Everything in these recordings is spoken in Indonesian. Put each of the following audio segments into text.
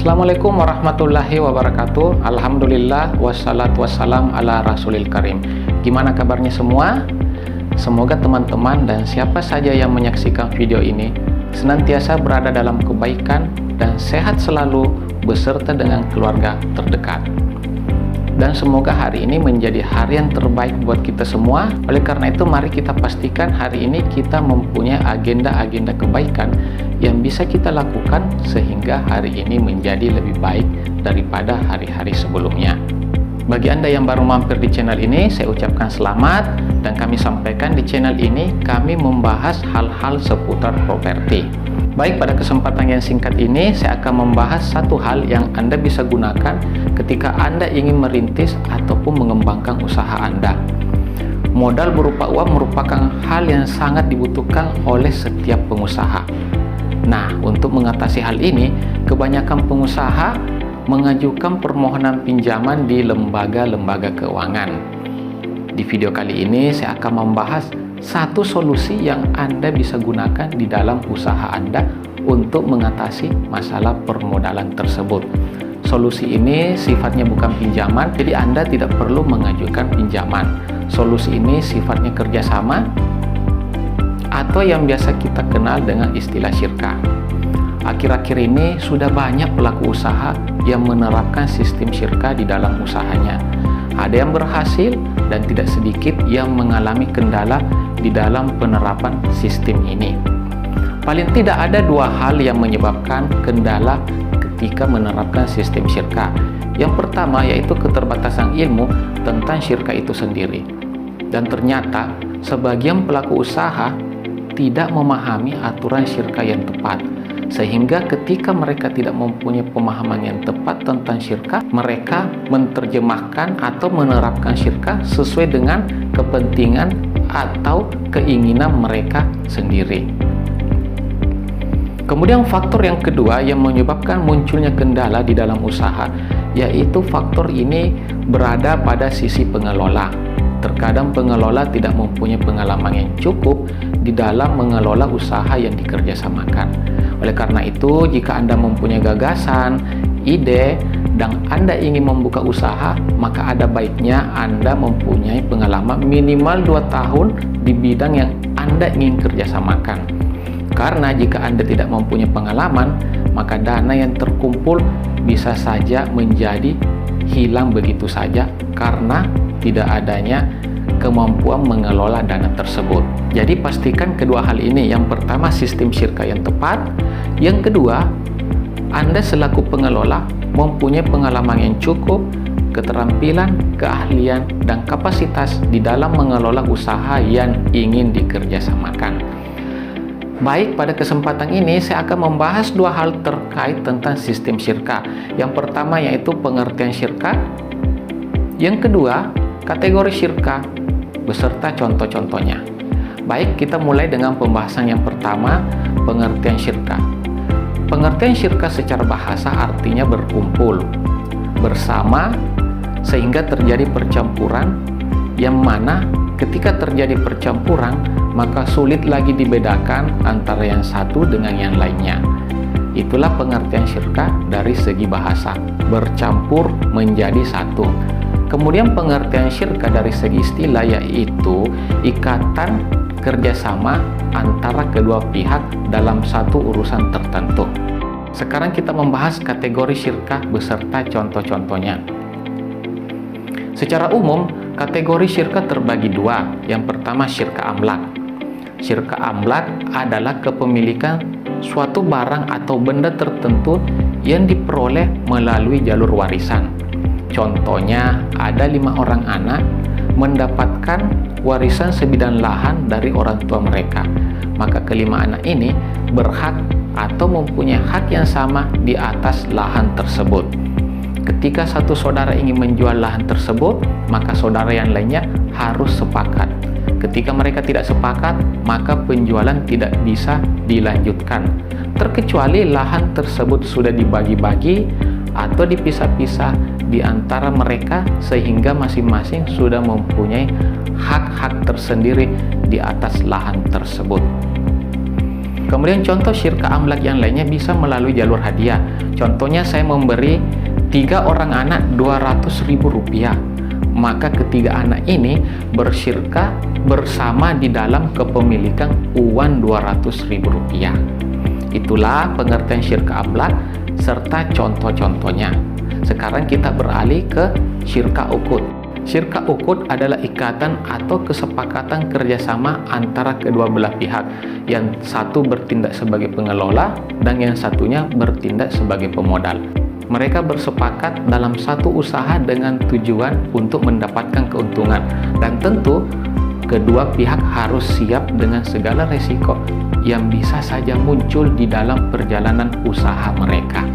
Assalamualaikum warahmatullahi wabarakatuh. Alhamdulillah wassalatu wassalam ala rasulil karim. Gimana kabarnya semua? Semoga teman-teman dan siapa saja yang menyaksikan video ini senantiasa berada dalam kebaikan dan sehat selalu beserta dengan keluarga terdekat. Dan semoga hari ini menjadi hari yang terbaik buat kita semua. Oleh karena itu, mari kita pastikan hari ini kita mempunyai agenda-agenda kebaikan yang bisa kita lakukan sehingga hari ini menjadi lebih baik daripada hari-hari sebelumnya. Bagi Anda yang baru mampir di channel ini, saya ucapkan selamat, dan kami sampaikan di channel ini kami membahas hal-hal seputar properti. Baik, pada kesempatan yang singkat ini saya akan membahas satu hal yang Anda bisa gunakan ketika Anda ingin merintis ataupun mengembangkan usaha Anda. Modal berupa uang merupakan hal yang sangat dibutuhkan oleh setiap pengusaha. Nah, untuk mengatasi hal ini, kebanyakan pengusaha mengajukan permohonan pinjaman di lembaga-lembaga keuangan. Di video kali ini saya akan membahas satu solusi yang Anda bisa gunakan di dalam usaha Anda untuk mengatasi masalah permodalan tersebut. Solusi ini sifatnya bukan pinjaman, jadi Anda tidak perlu mengajukan pinjaman. Solusi ini sifatnya kerjasama atau yang biasa kita kenal dengan istilah syirkah. Akhir-akhir ini sudah banyak pelaku usaha yang menerapkan sistem syirkah di dalam usahanya. Ada yang berhasil dan tidak sedikit yang mengalami kendala di dalam penerapan sistem ini. Paling tidak ada dua hal yang menyebabkan kendala ketika menerapkan sistem syirkah. Yang pertama yaitu keterbatasan ilmu tentang syirkah itu sendiri. Dan ternyata sebagian pelaku usaha tidak memahami aturan syirkah yang tepat. Sehingga ketika mereka tidak mempunyai pemahaman yang tepat tentang syirkah, mereka menerjemahkan atau menerapkan syirkah sesuai dengan kepentingan atau keinginan mereka sendiri. Kemudian faktor yang kedua yang menyebabkan munculnya kendala di dalam usaha, yaitu faktor ini berada pada sisi pengelola. Terkadang pengelola tidak mempunyai pengalaman yang cukup di dalam mengelola usaha yang dikerjasamakan. Oleh karena itu, jika Anda mempunyai gagasan, ide, dan Anda ingin membuka usaha, maka ada baiknya Anda mempunyai pengalaman minimal 2 tahun di bidang yang Anda ingin kerjasamakan. Karena jika Anda tidak mempunyai pengalaman, maka dana yang terkumpul bisa saja menjadi hilang begitu saja karena tidak adanya kemampuan mengelola dana tersebut. Jadi pastikan kedua hal ini. Yang pertama, sistem syirkah yang tepat. Yang kedua, Anda selaku pengelola mempunyai pengalaman yang cukup, keterampilan, keahlian, dan kapasitas di dalam mengelola usaha yang ingin dikerjasamakan. Baik, pada kesempatan ini saya akan membahas dua hal terkait tentang sistem syirkah. Yang pertama yaitu pengertian syirkah. Yang kedua, kategori syirkah beserta contoh-contohnya. Baik, kita mulai dengan pembahasan yang pertama, pengertian syirkah. Pengertian syirkah secara bahasa artinya berkumpul, bersama, sehingga terjadi percampuran, yang mana ketika terjadi percampuran, maka sulit lagi dibedakan antara yang satu dengan yang lainnya. Itulah pengertian syirkah dari segi bahasa, bercampur menjadi satu. Kemudian pengertian syirkah dari segi istilah yaitu ikatan kerjasama antara kedua pihak dalam satu urusan tertentu. Sekarang kita membahas kategori syirkah beserta contoh-contohnya. Secara umum, kategori syirkah terbagi dua. Yang pertama, syirkah amlak. Syirkah amlak adalah kepemilikan suatu barang atau benda tertentu yang diperoleh melalui jalur warisan. Contohnya, ada 5 orang anak mendapatkan warisan sebidang lahan dari orang tua mereka. Maka kelima anak ini berhak atau mempunyai hak yang sama di atas lahan tersebut. Ketika satu saudara ingin menjual lahan tersebut, maka saudara yang lainnya harus sepakat. Ketika mereka tidak sepakat, maka penjualan tidak bisa dilanjutkan. Terkecuali lahan tersebut sudah dibagi-bagi atau dipisah-pisah di antara mereka sehingga masing-masing sudah mempunyai hak-hak tersendiri di atas lahan tersebut. Kemudian contoh syirka amlak yang lainnya bisa melalui jalur hadiah. Contohnya saya memberi 3 orang anak Rp200.000. Maka ketiga anak ini bersyirka bersama di dalam kepemilikan uang Rp200.000. Itulah pengertian syirka amlak serta contoh-contohnya. Sekarang kita beralih ke syirka ukut. Syirka ukut adalah ikatan atau kesepakatan kerjasama antara kedua belah pihak. Yang satu bertindak sebagai pengelola dan yang satunya bertindak sebagai pemodal. Mereka bersepakat dalam satu usaha dengan tujuan untuk mendapatkan keuntungan. Dan tentu kedua pihak harus siap dengan segala risiko yang bisa saja muncul di dalam perjalanan usaha mereka.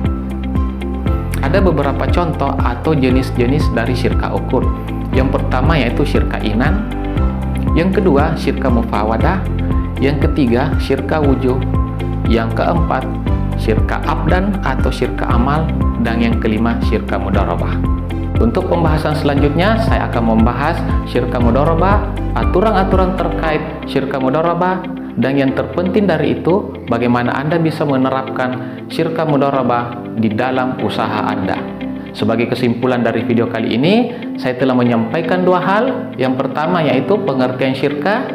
Ada beberapa contoh atau jenis-jenis dari syirka ukut. Yang pertama yaitu syirka inan, yang kedua syirka mufawadah, yang ketiga syirka wujuh, yang keempat syirka abdan atau syirka amal, dan yang kelima syirka mudharabah. Untuk pembahasan selanjutnya saya akan membahas syirka mudharabah, aturan-aturan terkait syirka mudharabah, dan yang terpenting dari itu bagaimana Anda bisa menerapkan syirka mudharabah di dalam usaha Anda. Sebagai kesimpulan dari video kali ini, saya telah menyampaikan 2 hal. Yang pertama yaitu pengertian syirka,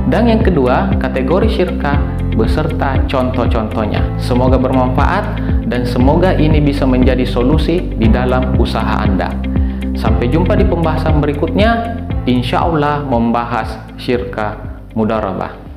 dan yang kedua kategori syirka beserta contoh-contohnya. Semoga bermanfaat dan semoga ini bisa menjadi solusi di dalam usaha Anda. Sampai jumpa di pembahasan berikutnya, insya Allah membahas syirka mudharabah.